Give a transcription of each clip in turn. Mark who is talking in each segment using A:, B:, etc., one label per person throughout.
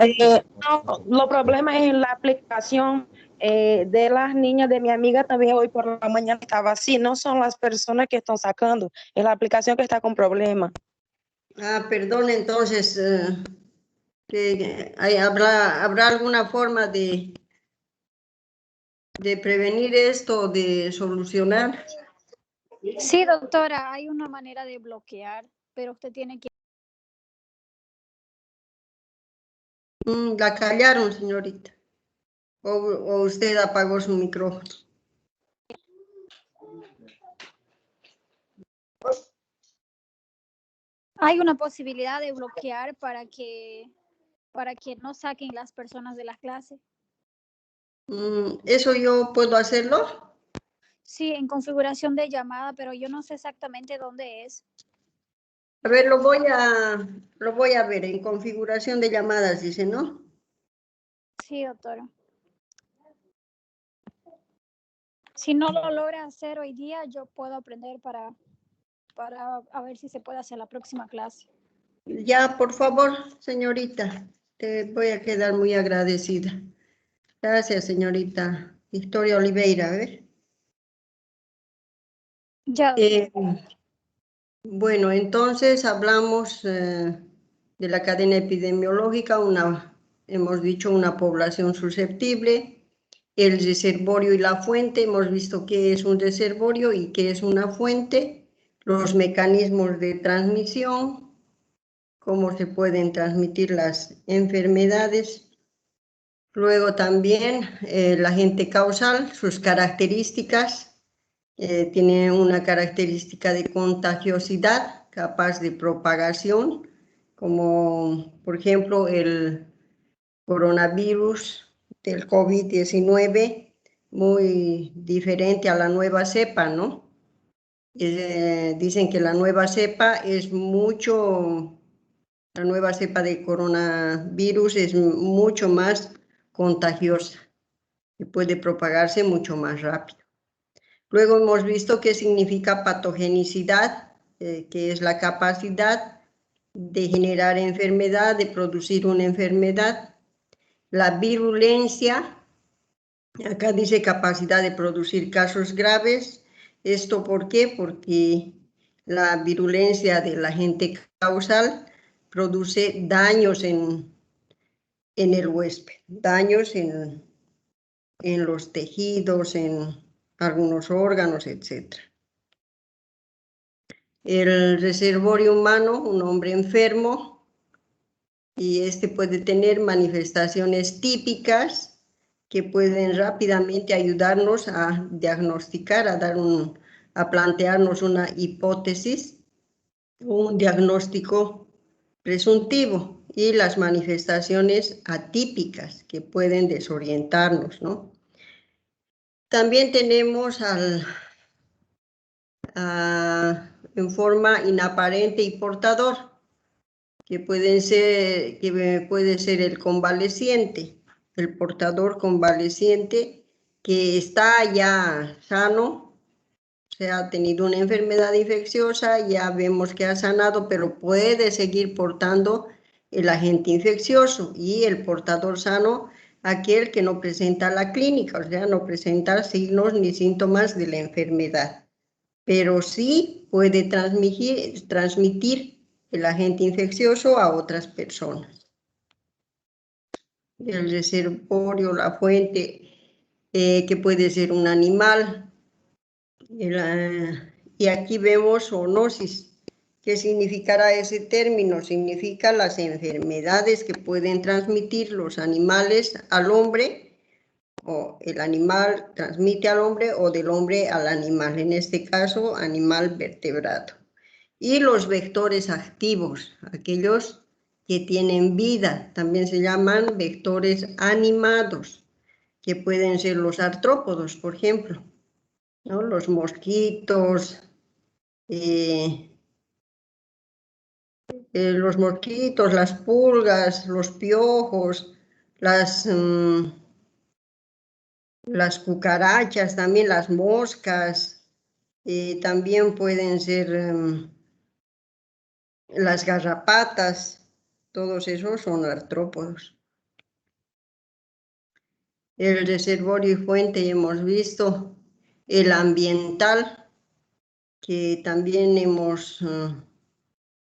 A: No, lo problema es en la aplicación de las niñas de mi amiga también hoy por la mañana estaba así. No son las personas que están sacando, es la aplicación que está con problema.
B: Ah, perdón, entonces, ¿habrá alguna forma de prevenir esto, de solucionar?
C: Sí, doctora, hay una manera de bloquear, pero usted tiene que...
B: La callaron, señorita. O usted apagó su micrófono.
C: Hay una posibilidad de bloquear para que no saquen las personas de las clases.
B: ¿Eso yo puedo hacerlo?
C: Sí, en configuración de llamada, pero yo no sé exactamente dónde es.
B: A ver, lo voy a ver en configuración de llamadas, dice, ¿no?
C: Sí, doctora. Si no lo logra hacer hoy día, yo puedo aprender para a ver si se puede hacer la próxima clase.
B: Ya, por favor, señorita, te voy a quedar muy agradecida. Gracias, señorita Victoria Oliveira. A ver.
C: Ya.
B: Bueno, entonces hablamos de la cadena epidemiológica, hemos dicho una población susceptible, el reservorio y la fuente, hemos visto qué es un reservorio y qué es una fuente, los mecanismos de transmisión, cómo se pueden transmitir las enfermedades. Luego también el agente causal, sus características. Tiene una característica de contagiosidad capaz de propagación, como por ejemplo el coronavirus del COVID-19, muy diferente a la nueva cepa, ¿no? Dicen que la nueva cepa la nueva cepa de coronavirus es mucho más contagiosa y puede propagarse mucho más rápido. Luego hemos visto qué significa patogenicidad, que es la capacidad de generar enfermedad, de producir una enfermedad. La virulencia, acá dice capacidad de producir casos graves. ¿Esto por qué? Porque la virulencia del agente causal produce daños en el huésped, daños en los tejidos, en algunos órganos, etc. El reservorio humano, un hombre enfermo, y este puede tener manifestaciones típicas que pueden rápidamente ayudarnos a diagnosticar, a plantearnos una hipótesis, un diagnóstico presuntivo, y las manifestaciones atípicas que pueden desorientarnos, ¿no? También tenemos en forma inaparente y portador, que puede ser el convaleciente, el portador convaleciente que está ya sano, o sea, ha tenido una enfermedad infecciosa, ya vemos que ha sanado, pero puede seguir portando el agente infeccioso, y el portador sano, aquel que no presenta la clínica, o sea, no presenta signos ni síntomas de la enfermedad, pero sí puede transmitir el agente infeccioso a otras personas. El reservorio, la fuente, que puede ser un animal. Y aquí vemos zoonosis. ¿Qué significará ese término? Significa las enfermedades que pueden transmitir los animales al hombre, o el animal transmite al hombre o del hombre al animal, en este caso animal vertebrado. Y los vectores activos, aquellos que tienen vida, también se llaman vectores animados, que pueden ser los artrópodos, por ejemplo, ¿no? Los mosquitos, las pulgas, los piojos, las cucarachas, también las moscas, también pueden ser las garrapatas, todos esos son artrópodos. El reservorio y fuente hemos visto, el ambiental, que también hemos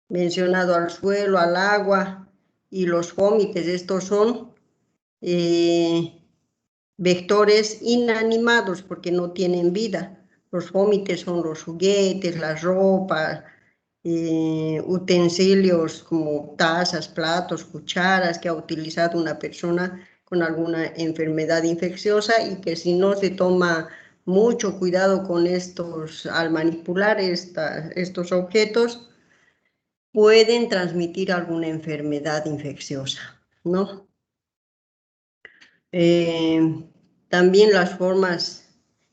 B: mencionado al suelo, al agua, y los fómites. Estos son vectores inanimados porque no tienen vida. Los fómites son los juguetes, la ropa, utensilios como tazas, platos, cucharas que ha utilizado una persona con alguna enfermedad infecciosa y que si no se toma mucho cuidado con estos, al manipular estos objetos, pueden transmitir alguna enfermedad infecciosa, ¿no? También las formas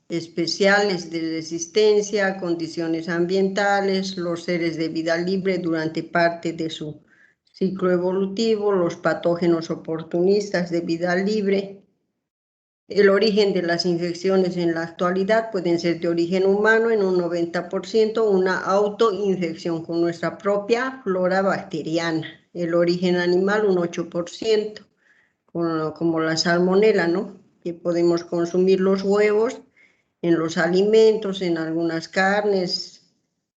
B: especiales de resistencia, condiciones ambientales, los seres de vida libre durante parte de su ciclo evolutivo, los patógenos oportunistas de vida libre. El origen de las infecciones en la actualidad pueden ser de origen humano en un 90%, una autoinfección con nuestra propia flora bacteriana. El origen animal un 8%, como la salmonela, ¿no? Que podemos consumir los huevos en los alimentos, en algunas carnes,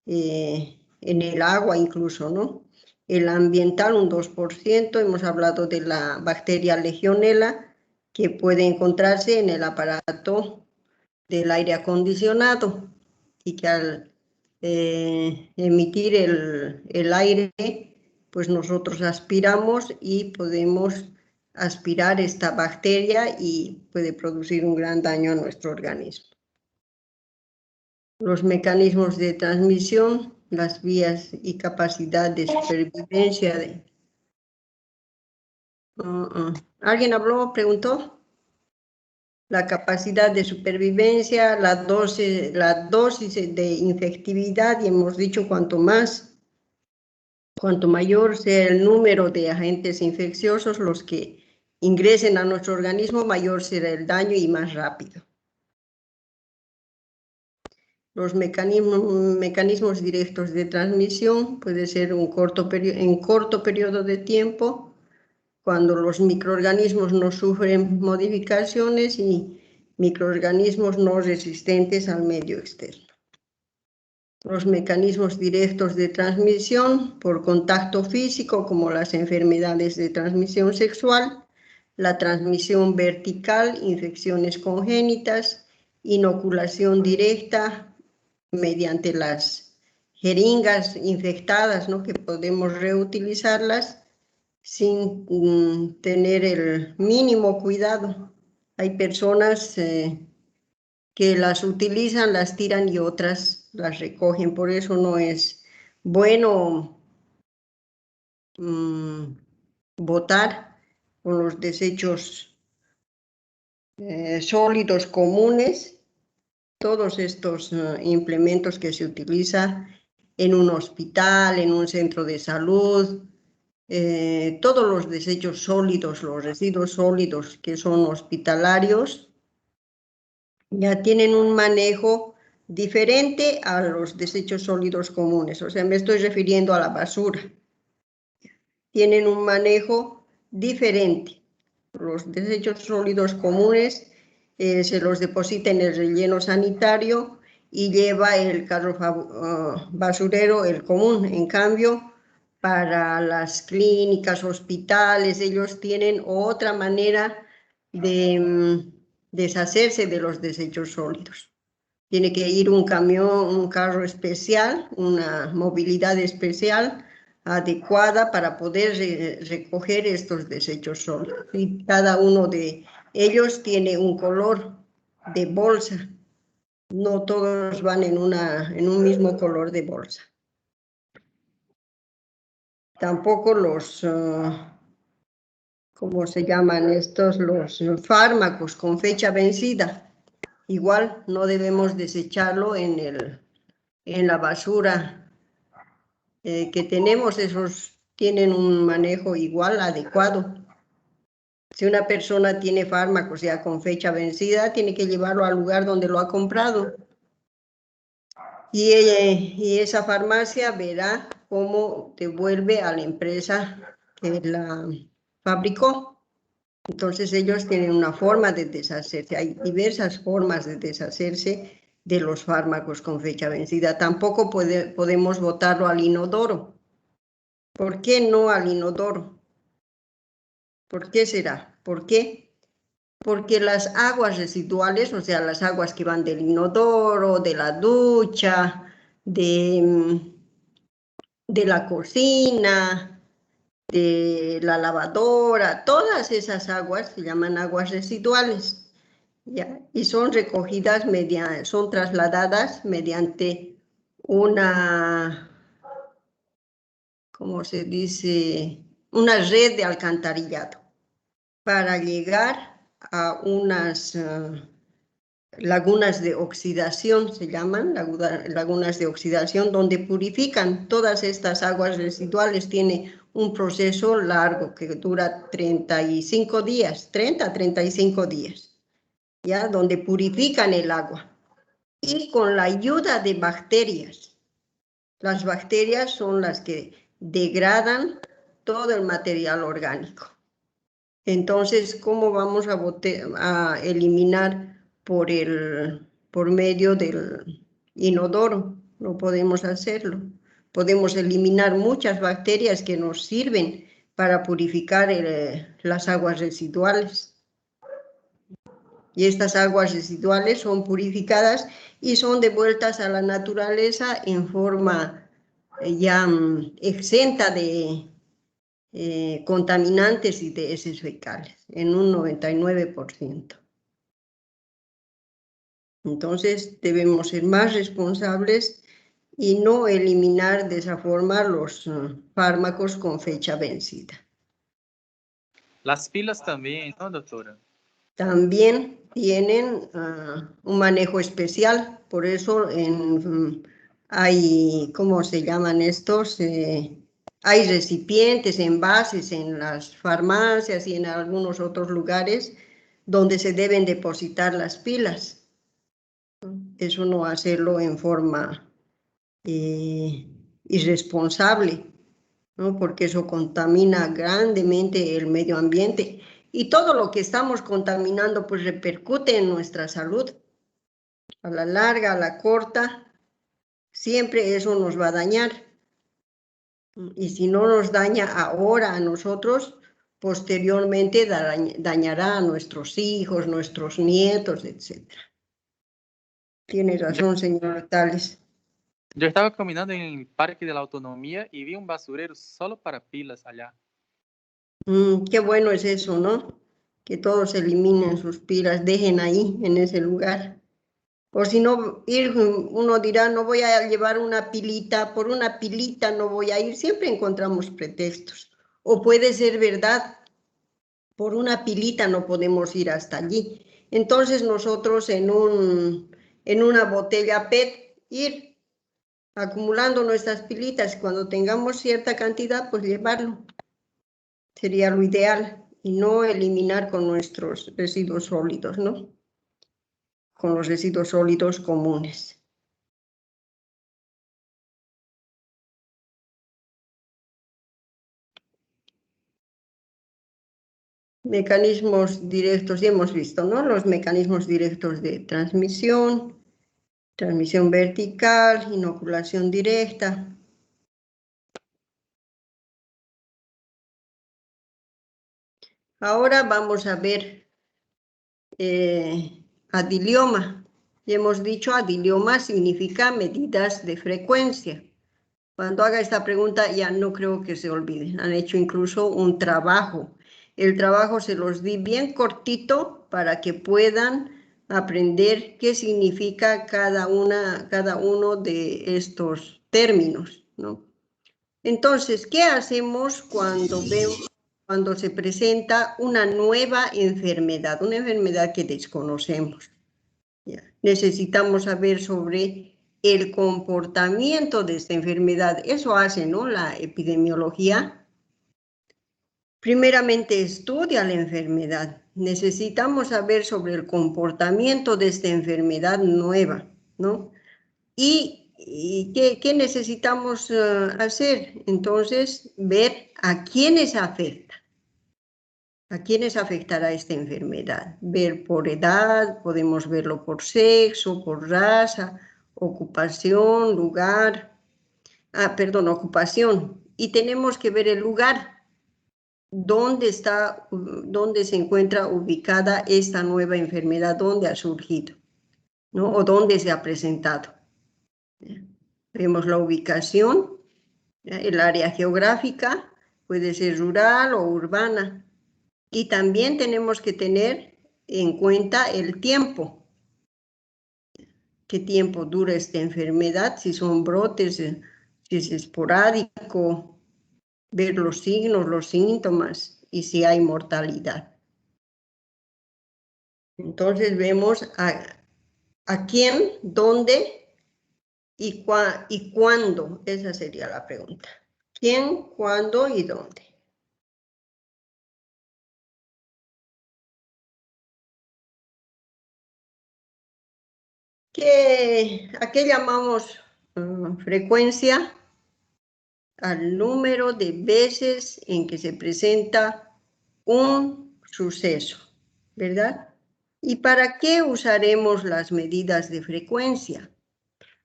B: en el agua incluso, ¿no? El ambiental un 2%, hemos hablado de la bacteria Legionella, que puede encontrarse en el aparato del aire acondicionado y que al emitir el aire, pues nosotros aspiramos y podemos aspirar esta bacteria y puede producir un gran daño a nuestro organismo. Los mecanismos de transmisión, las vías y capacidad de supervivencia de... ¿Alguien habló? ¿Preguntó? La capacidad de supervivencia, la dosis de infectividad, y hemos dicho cuanto mayor sea el número de agentes infecciosos, los que ingresen a nuestro organismo, mayor será el daño y más rápido. Los mecanismos directos de transmisión puede ser en corto periodo de tiempo, cuando los microorganismos no sufren modificaciones y microorganismos no resistentes al medio externo. Los mecanismos directos de transmisión por contacto físico, como las enfermedades de transmisión sexual, la transmisión vertical, infecciones congénitas, inoculación directa mediante las jeringas infectadas, ¿no? Que podemos reutilizarlas sin tener el mínimo cuidado. Hay personas que las utilizan, las tiran y otras las recogen. Por eso no es bueno botar con los desechos sólidos comunes todos estos implementos que se utilizan en un hospital, en un centro de salud. Todos los desechos sólidos, los residuos sólidos que son hospitalarios, ya tienen un manejo diferente a los desechos sólidos comunes. O sea, me estoy refiriendo a la basura. Tienen un manejo diferente. Los desechos sólidos comunes se los deposita en el relleno sanitario y lleva el carro basurero, el común. En cambio, para las clínicas, hospitales, ellos tienen otra manera de deshacerse de los desechos sólidos. Tiene que ir un camión, un carro especial, una movilidad especial adecuada para poder recoger estos desechos sólidos. Y cada uno de ellos tiene un color de bolsa. No todos van en un mismo color de bolsa. Tampoco los, ¿cómo se llaman estos? Los fármacos con fecha vencida. Igual no debemos desecharlo en la basura que tenemos. Esos tienen un manejo igual, adecuado. Si una persona tiene fármacos ya con fecha vencida, tiene que llevarlo al lugar donde lo ha comprado. Y esa farmacia verá cómo devuelve a la empresa que la fabricó. Entonces ellos tienen una forma de deshacerse. Hay diversas formas de deshacerse de los fármacos con fecha vencida. Tampoco podemos botarlo al inodoro. ¿Por qué no al inodoro? ¿Por qué será? ¿Por qué? Porque las aguas residuales, o sea, las aguas que van del inodoro, de la ducha, de la cocina, de la lavadora, todas esas aguas se llaman aguas residuales, ¿ya? Y son recogidas, son trasladadas mediante una, ¿cómo se dice? Una red de alcantarillado para llegar a unas lagunas de oxidación, se llaman lagunas de oxidación, donde purifican todas estas aguas residuales. Tiene un proceso largo que dura 35 días, 30 a 35 días, ¿ya? Donde purifican el agua. Y con la ayuda de bacterias. Las bacterias son las que degradan todo el material orgánico. Entonces, ¿cómo vamos a eliminar por medio del inodoro? No podemos hacerlo. Podemos eliminar muchas bacterias que nos sirven para purificar las aguas residuales. Y estas aguas residuales son purificadas y son devueltas a la naturaleza en forma ya exenta de contaminantes y de heces fecales, en un 99%. Entonces debemos ser más responsables y no eliminar de esa forma los fármacos con fecha vencida.
D: Las pilas también, ¿no, doctora?
B: También tienen un manejo especial, por eso hay, ¿cómo se llaman estos? Hay recipientes, envases en las farmacias y en algunos otros lugares donde se deben depositar las pilas. Eso no hacerlo en forma irresponsable, ¿no? Porque eso contamina grandemente el medio ambiente y todo lo que estamos contaminando pues repercute en nuestra salud. A la larga, a la corta, siempre eso nos va a dañar. Y si no nos daña ahora a nosotros, posteriormente dañará a nuestros hijos, nuestros nietos, etc. Tiene razón, señor Tales.
D: Yo estaba caminando en el Parque de la Autonomía y vi un basurero solo para pilas allá.
B: Qué bueno es eso, ¿no? Que todos eliminen sus pilas, dejen ahí, en ese lugar. O si no, uno dirá, no voy a llevar una pilita, por una pilita no voy a ir, siempre encontramos pretextos. O puede ser verdad, por una pilita no podemos ir hasta allí. Entonces nosotros en una botella PET ir acumulando nuestras pilitas, cuando tengamos cierta cantidad, pues llevarlo. Sería lo ideal, y no eliminar con nuestros residuos sólidos, ¿no? Con los residuos sólidos comunes. Mecanismos directos, ya hemos visto, ¿no? Los mecanismos directos de transmisión vertical, inoculación directa. Ahora vamos a ver adilioma. Ya hemos dicho, adilioma significa medidas de frecuencia. Cuando haga esta pregunta ya no creo que se olviden. Han hecho incluso un trabajo. El trabajo se los di bien cortito para que puedan aprender qué significa cada uno de estos términos, ¿no? Entonces, ¿qué hacemos cuando se presenta una nueva enfermedad? Una enfermedad que desconocemos. ¿Ya? Necesitamos saber sobre el comportamiento de esta enfermedad. Eso hace, ¿no?, la epidemiología. Primeramente estudia la enfermedad. Necesitamos saber sobre el comportamiento de esta enfermedad nueva, ¿no? ¿Y qué necesitamos hacer? Entonces, ver a quiénes afecta. ¿A quiénes afectará esta enfermedad? Ver por edad, podemos verlo por sexo, por raza, ocupación, lugar. Ocupación. Y tenemos que ver el lugar donde se encuentra ubicada esta nueva enfermedad, dónde ha surgido, ¿no? O dónde se ha presentado. Vemos la ubicación, el área geográfica, puede ser rural o urbana. Y también tenemos que tener en cuenta el tiempo. ¿Qué tiempo dura esta enfermedad? Si son brotes, si es esporádico, ver los signos, los síntomas y si hay mortalidad. Entonces vemos a quién, dónde y cuándo. Esa sería la pregunta. ¿Quién, cuándo y dónde? ¿A qué llamamos frecuencia? Al número de veces en que se presenta un suceso, ¿verdad? ¿Y para qué usaremos las medidas de frecuencia?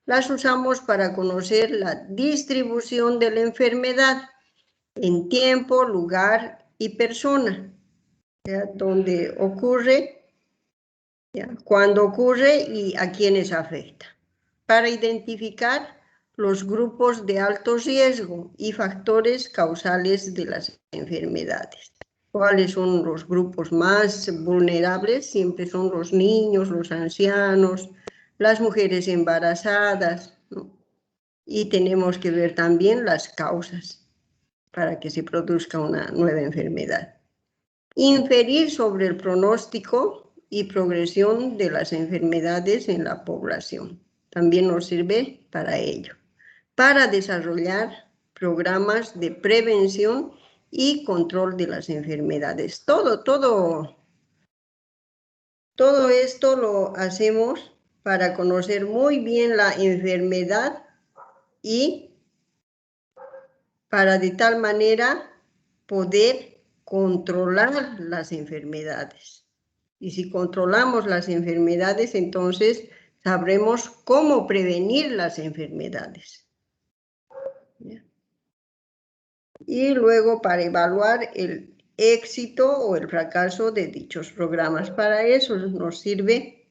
B: Las usamos para conocer la distribución de la enfermedad en tiempo, lugar y persona, ¿ya? Donde ocurre, ¿ya? Cuándo ocurre y a quiénes afecta, para identificar los grupos de alto riesgo y factores causales de las enfermedades. ¿Cuáles son los grupos más vulnerables? Siempre son los niños, los ancianos, las mujeres embarazadas, ¿no? Y tenemos que ver también las causas para que se produzca una nueva enfermedad. Inferir sobre el pronóstico y progresión de las enfermedades en la población. También nos sirve para ello. Para desarrollar programas de prevención y control de las enfermedades. Todo esto lo hacemos para conocer muy bien la enfermedad y para de tal manera poder controlar las enfermedades. Y si controlamos las enfermedades, entonces sabremos cómo prevenir las enfermedades. Y luego para evaluar el éxito o el fracaso de dichos programas. Para eso nos sirven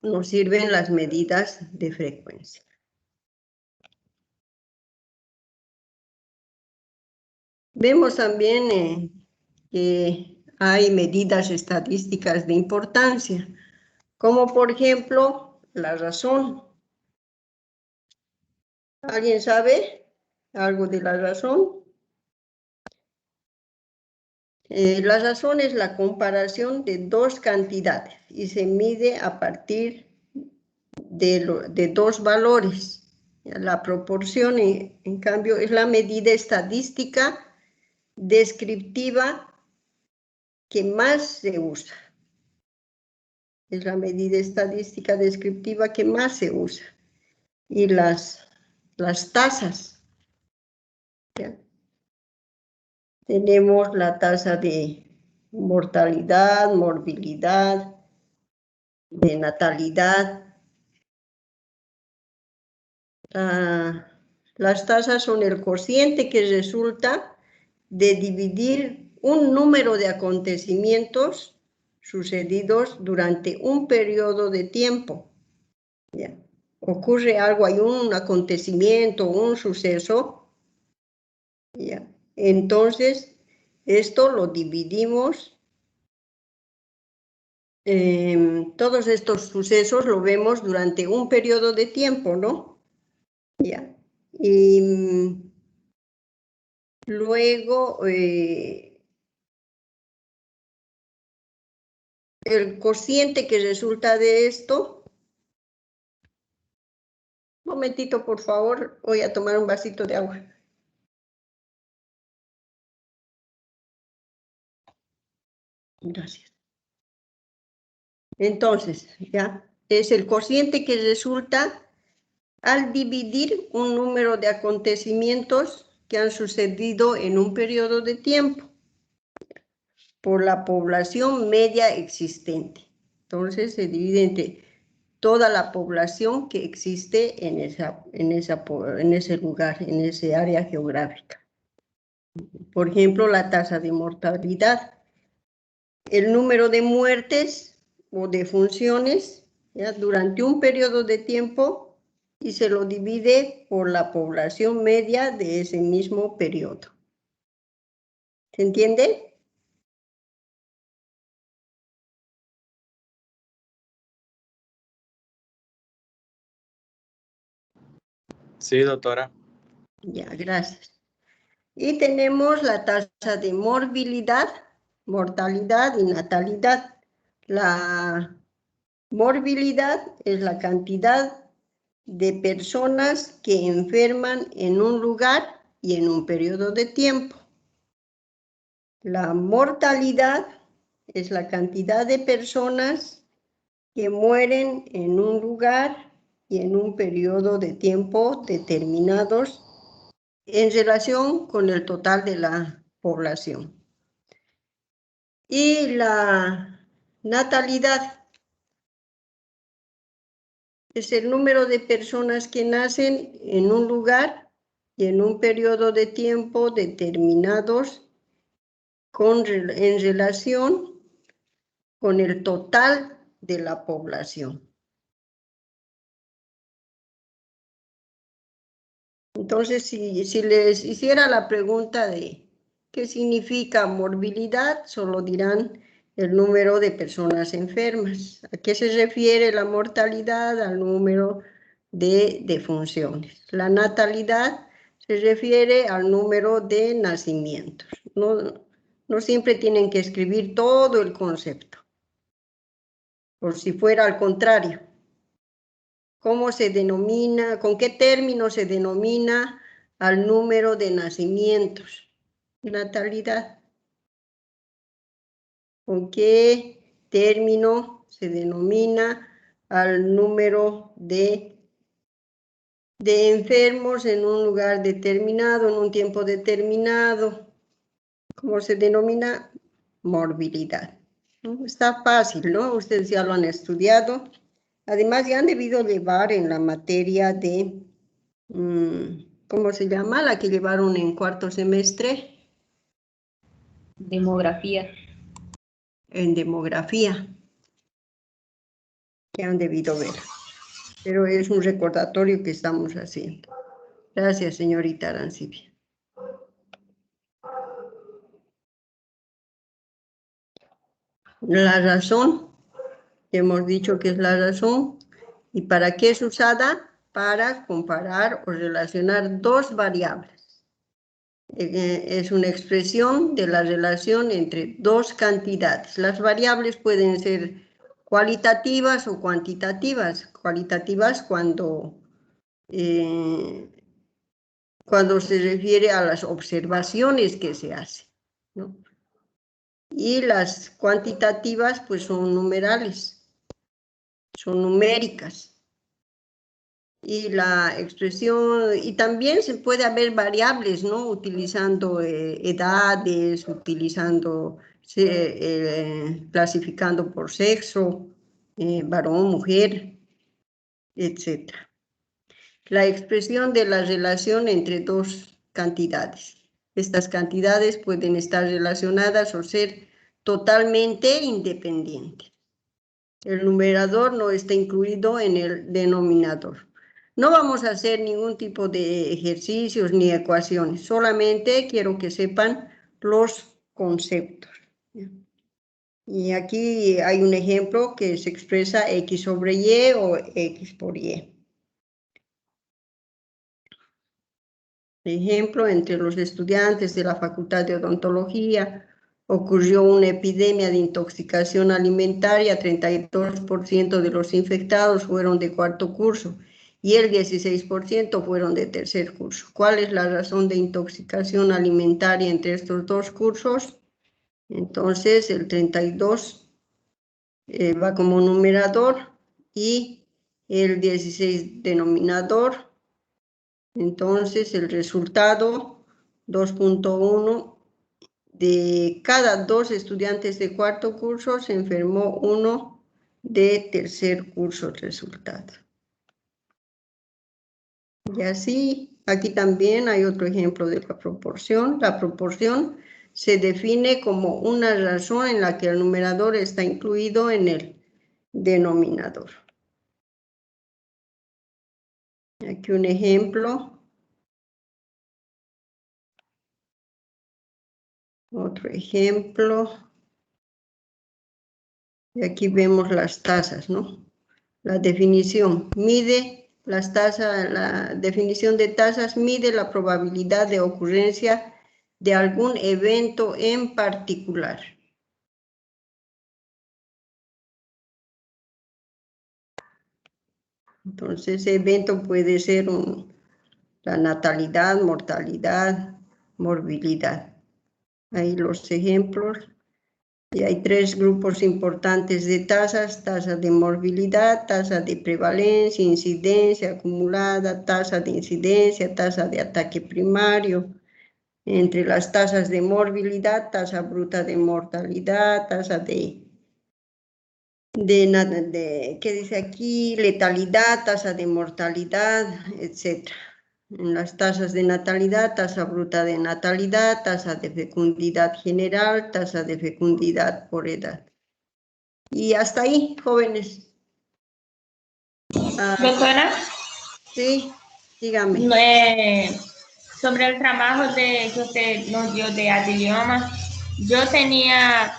B: las medidas de frecuencia. Vemos también que hay medidas estadísticas de importancia, como por ejemplo la razón. ¿Alguien sabe algo de la razón? La razón es la comparación de dos cantidades y se mide a partir de dos valores. La proporción, en cambio, es la medida estadística descriptiva que más se usa. Es la medida estadística descriptiva que más se usa. Y las tasas. ¿Ya? Tenemos la tasa de mortalidad, morbilidad, de natalidad. Las tasas son el cociente que resulta de dividir un número de acontecimientos sucedidos durante un periodo de tiempo. ¿Ya? Ocurre algo, hay un acontecimiento, un suceso, ¿ya? Entonces esto lo dividimos, todos estos sucesos lo vemos durante un periodo de tiempo, ¿no? ¿Ya? Y luego el cociente que resulta de esto. Un momentito, por favor, voy a tomar un vasito de agua. Gracias. Entonces, ya, es el cociente que resulta al dividir un número de acontecimientos que han sucedido en un periodo de tiempo. por la población media existente. Entonces se divide entre toda la población que existe en ese lugar, en ese área geográfica. Por ejemplo, la tasa de mortalidad, el número de muertes o defunciones, ¿ya?, durante un periodo de tiempo, y se lo divide por la población media de ese mismo periodo. ¿Se entiende?
D: Sí, doctora.
B: Ya, gracias. Y tenemos la tasa de morbilidad, mortalidad y natalidad. La morbilidad es la cantidad de personas que enferman en un lugar y en un periodo de tiempo. La mortalidad es la cantidad de personas que mueren en un lugar y en un periodo de tiempo determinados en relación con el total de la población. Y la natalidad es el número de personas que nacen en un lugar y en un periodo de tiempo determinados en relación con el total de la población. Entonces, si les hiciera la pregunta de qué significa morbilidad, solo dirán el número de personas enfermas. ¿A qué se refiere la mortalidad? Al número de defunciones. La natalidad se refiere al número de nacimientos. No siempre tienen que escribir todo el concepto, por si fuera al contrario. ¿Cómo se denomina, con qué término se denomina al número de nacimientos? Natalidad. ¿Con qué término se denomina al número de enfermos en un lugar determinado, en un tiempo determinado? ¿Cómo se denomina? Morbilidad. ¿No? Está fácil, ¿no? Ustedes ya lo han estudiado. Además, ya han debido llevar en la materia de, ¿cómo se llama? La que llevaron en cuarto semestre.
E: Demografía.
B: En demografía. Que han debido ver. Pero es un recordatorio que estamos haciendo. Gracias, señorita Arancibia. La razón, hemos dicho que es la razón. ¿Y para qué es usada? Para comparar o relacionar dos variables. Es una expresión de la relación entre dos cantidades. Las variables pueden ser cualitativas o cuantitativas. Cualitativas cuando se refiere a las observaciones que se hacen, ¿no? Y las cuantitativas pues son numerales, son numéricas. Y la expresión, y también se puede haber variables, ¿no? Utilizando edades, clasificando por sexo, varón, mujer, etc. La expresión de la relación entre dos cantidades. Estas cantidades pueden estar relacionadas o ser totalmente independientes. El numerador no está incluido en el denominador. No vamos a hacer ningún tipo de ejercicios ni ecuaciones, solamente quiero que sepan los conceptos. Y aquí hay un ejemplo que se expresa X sobre Y o X por Y. Ejemplo, entre los estudiantes de la Facultad de Odontología ocurrió una epidemia de intoxicación alimentaria, 32% de los infectados fueron de cuarto curso y el 16% fueron de tercer curso. ¿Cuál es la razón de intoxicación alimentaria entre estos dos cursos? Entonces, el 32 va como numerador y el 16 denominador. Entonces, el resultado 2.1 de cada 2 estudiantes de cuarto curso se enfermó uno de tercer curso resultado. Y así, aquí también hay otro ejemplo de la proporción. La proporción se define como una razón en la que el numerador está incluido en el denominador. Aquí un ejemplo. Otro ejemplo. Y aquí vemos las tasas, ¿no? La definición mide las tasas, la definición de tasas mide la probabilidad de ocurrencia de algún evento en particular. Entonces, evento puede ser la natalidad, mortalidad, morbilidad. Ahí los ejemplos. Y hay 3 grupos importantes de tasas: tasa de morbilidad, tasa de prevalencia, incidencia acumulada, tasa de incidencia, tasa de ataque primario. Entre las tasas de morbilidad, tasa bruta de mortalidad, tasa ¿qué dice aquí? Letalidad, tasa de mortalidad, etc. En las tasas de natalidad, tasa bruta de natalidad, tasa de fecundidad general, tasa de fecundidad por edad. Y hasta ahí, jóvenes.
E: Doctora,
B: Sí, dígame.
E: sobre el trabajo que usted nos dio de idioma, yo tenía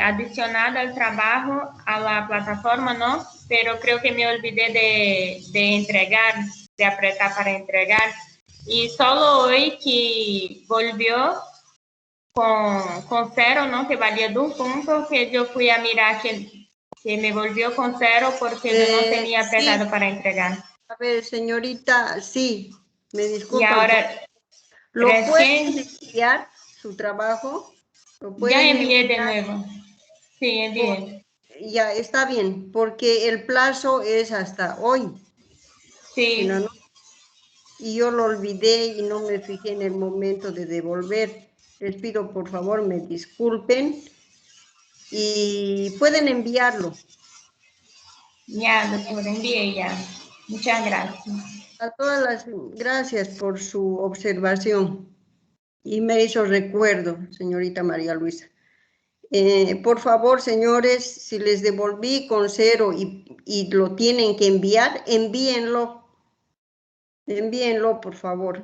E: adicionado el trabajo a la plataforma, ¿no? Pero creo que me olvidé de entregar, de apretar para entregar. Y solo hoy que volvió con 0, ¿no? Que valía 2 puntos, que yo fui a mirar que me volvió con 0 porque yo no tenía apretado para entregar.
B: A ver, señorita, sí, me disculpa.
E: Y ahora,
B: ¿Lo
E: recién,
B: pueden enviar su trabajo?
E: ya envié de nuevo. Sí, envié.
B: Ya, está bien, porque el plazo es hasta hoy.
E: Sí.
B: ¿No? Y yo lo olvidé y no me fijé en el momento de devolver. Les pido por favor me disculpen y pueden enviarlo.
E: Ya, doctora, envié ya. Muchas gracias.
B: A todas las gracias por su observación y me hizo recuerdo, señorita María Luisa. Por favor, señores, si les devolví con 0 y lo tienen que enviar, envíenlo. Envíenlo, por favor.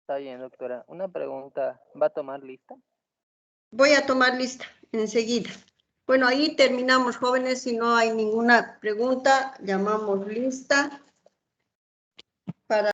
F: Está bien, doctora. Una pregunta, ¿va a tomar lista?
B: Voy a tomar lista enseguida. Bueno, ahí terminamos, jóvenes. Si no hay ninguna pregunta, llamamos lista para